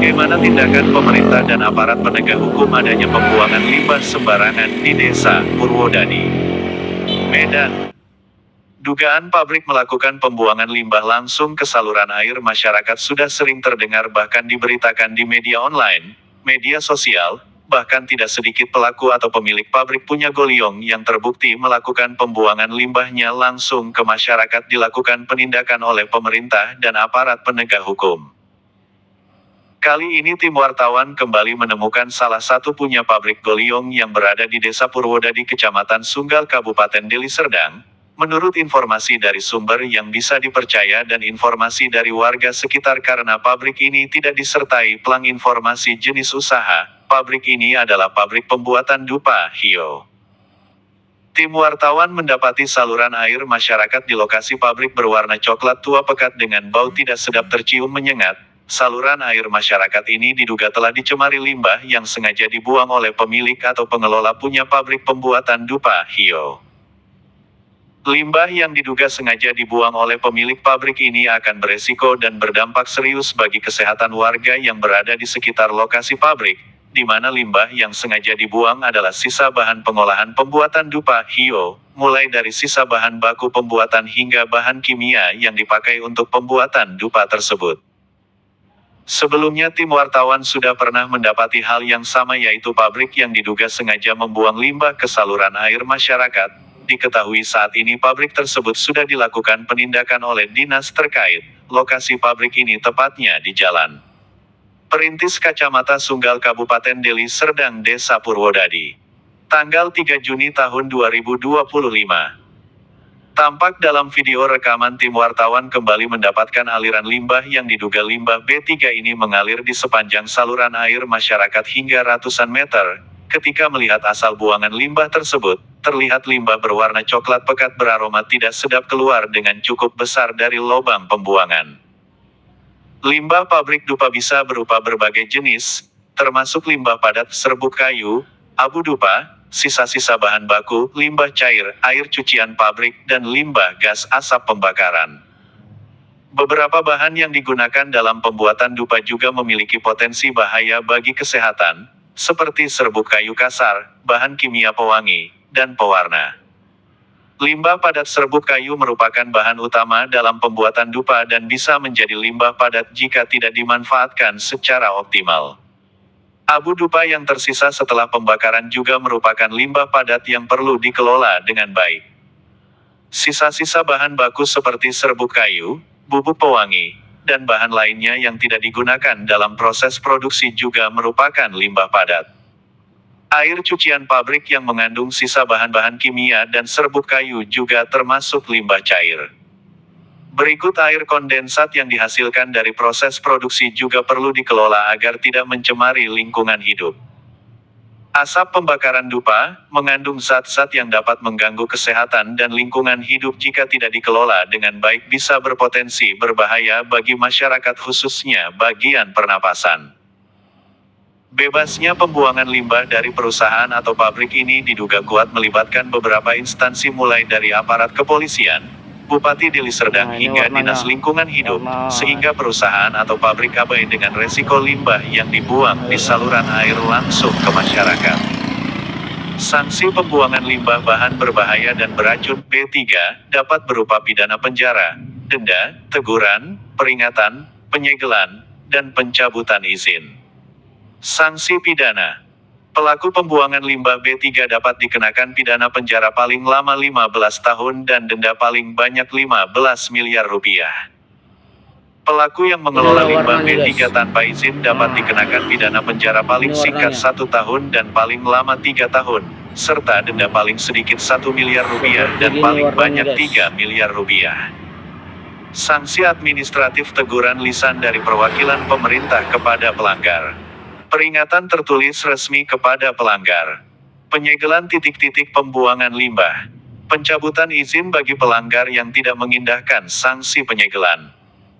Bagaimana tindakan pemerintah dan aparat penegak hukum adanya pembuangan limbah sembarangan di Desa Purwodadi, Medan? Dugaan pabrik melakukan pembuangan limbah langsung ke saluran air masyarakat sudah sering terdengar bahkan diberitakan di media online, media sosial, bahkan tidak sedikit pelaku atau pemilik pabrik punya goliong yang terbukti melakukan pembuangan limbahnya langsung ke masyarakat dilakukan penindakan oleh pemerintah dan aparat penegak hukum. Kali ini tim wartawan kembali menemukan salah satu punya pabrik goliong yang berada di Desa Purwodadi Kecamatan Sunggal Kabupaten Deli Serdang. Menurut informasi dari sumber yang bisa dipercaya dan informasi dari warga sekitar karena pabrik ini tidak disertai pelang informasi jenis usaha, pabrik ini adalah pabrik pembuatan dupa hio. Tim wartawan mendapati saluran air masyarakat di lokasi pabrik berwarna coklat tua pekat dengan bau tidak sedap tercium menyengat. Saluran air masyarakat ini diduga telah dicemari limbah yang sengaja dibuang oleh pemilik atau pengelola punya pabrik pembuatan dupa hio. Limbah yang diduga sengaja dibuang oleh pemilik pabrik ini akan beresiko dan berdampak serius bagi kesehatan warga yang berada di sekitar lokasi pabrik, di mana limbah yang sengaja dibuang adalah sisa bahan pengolahan pembuatan dupa hio, mulai dari sisa bahan baku pembuatan hingga bahan kimia yang dipakai untuk pembuatan dupa tersebut. Sebelumnya tim wartawan sudah pernah mendapati hal yang sama yaitu pabrik yang diduga sengaja membuang limbah ke saluran air masyarakat. Diketahui saat ini pabrik tersebut sudah dilakukan penindakan oleh dinas terkait. Lokasi pabrik ini tepatnya di Jalan Perintis Kacamata Sunggal Kabupaten Deli Serdang Desa Purwodadi. Tanggal 3 Juni tahun 2025. Tampak dalam video rekaman tim wartawan kembali mendapatkan aliran limbah yang diduga limbah B3 ini mengalir di sepanjang saluran air masyarakat hingga ratusan meter. Ketika melihat asal buangan limbah tersebut, terlihat limbah berwarna coklat pekat beraroma tidak sedap keluar dengan cukup besar dari lubang pembuangan. Limbah pabrik dupa bisa berupa berbagai jenis, termasuk limbah padat serbuk kayu, abu dupa, sisa-sisa bahan baku, limbah cair, air cucian pabrik, dan limbah gas asap pembakaran. Beberapa bahan yang digunakan dalam pembuatan dupa juga memiliki potensi bahaya bagi kesehatan, seperti serbuk kayu kasar, bahan kimia pewangi, dan pewarna. Limbah padat serbuk kayu merupakan bahan utama dalam pembuatan dupa dan bisa menjadi limbah padat jika tidak dimanfaatkan secara optimal. Abu dupa yang tersisa setelah pembakaran juga merupakan limbah padat yang perlu dikelola dengan baik. Sisa-sisa bahan baku seperti serbuk kayu, bubuk pewangi, dan bahan lainnya yang tidak digunakan dalam proses produksi juga merupakan limbah padat. Air cucian pabrik yang mengandung sisa bahan-bahan kimia dan serbuk kayu juga termasuk limbah cair. Berikut air kondensat yang dihasilkan dari proses produksi juga perlu dikelola agar tidak mencemari lingkungan hidup. Asap pembakaran dupa mengandung zat-zat yang dapat mengganggu kesehatan dan lingkungan hidup jika tidak dikelola dengan baik bisa berpotensi berbahaya bagi masyarakat khususnya bagian pernapasan. Bebasnya pembuangan limbah dari perusahaan atau pabrik ini diduga kuat melibatkan beberapa instansi mulai dari aparat kepolisian, Bupati Deli Serdang hingga Dinas Lingkungan Hidup, sehingga perusahaan atau pabrik abai dengan resiko limbah yang dibuang di saluran air langsung ke masyarakat. Sanksi pembuangan limbah bahan berbahaya dan beracun B3 dapat berupa pidana penjara, denda, teguran, peringatan, penyegelan, dan pencabutan izin. Sanksi pidana. Pelaku pembuangan limbah B3 dapat dikenakan pidana penjara paling lama 15 tahun dan denda paling banyak 15 miliar rupiah. Pelaku yang mengelola limbah B3 tanpa izin dapat dikenakan pidana penjara paling singkat 1 tahun dan paling lama 3 tahun, serta denda paling sedikit 1 miliar rupiah dan paling banyak 3 miliar rupiah. Sanksi administratif teguran lisan dari perwakilan pemerintah kepada pelanggar. Peringatan tertulis resmi kepada pelanggar. Penyegelan titik-titik pembuangan limbah. Pencabutan izin bagi pelanggar yang tidak mengindahkan sanksi penyegelan.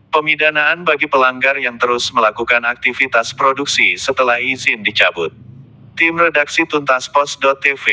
Pemidanaan bagi pelanggar yang terus melakukan aktivitas produksi setelah izin dicabut. Tim Redaksi Tuntaspos.tv